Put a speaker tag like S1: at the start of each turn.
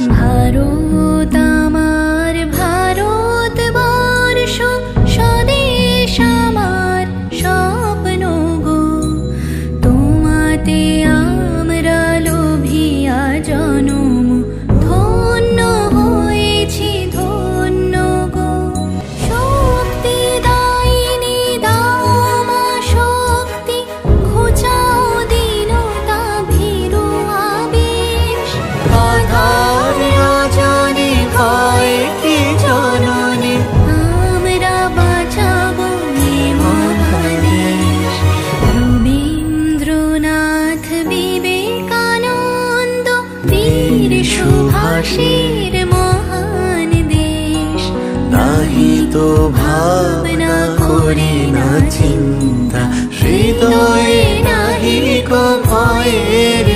S1: ভারত আমার ভারতবর্ষ, স্বদেশ আমার স্বপ্ন গো। তোমাতে আমরা লোভিয়া জনম, ধন্য হয়েছি ধন্য গো। শক্তি দায়িনী দাও মা শক্তি, ঘুচাও দীনতা ভীরু আবেশ।
S2: আধার রজনী ভয় কি জননী,
S1: আমরা বাঁচাবো এ মহাদেশ। রবীন্দ্রনাথ বিবেকানন্দ বীর সুভাষের মহান দেশ।
S2: নাহি তো ভাবনা করি না চিন্তা, হৃদয়ে নাহি গো ভয়ের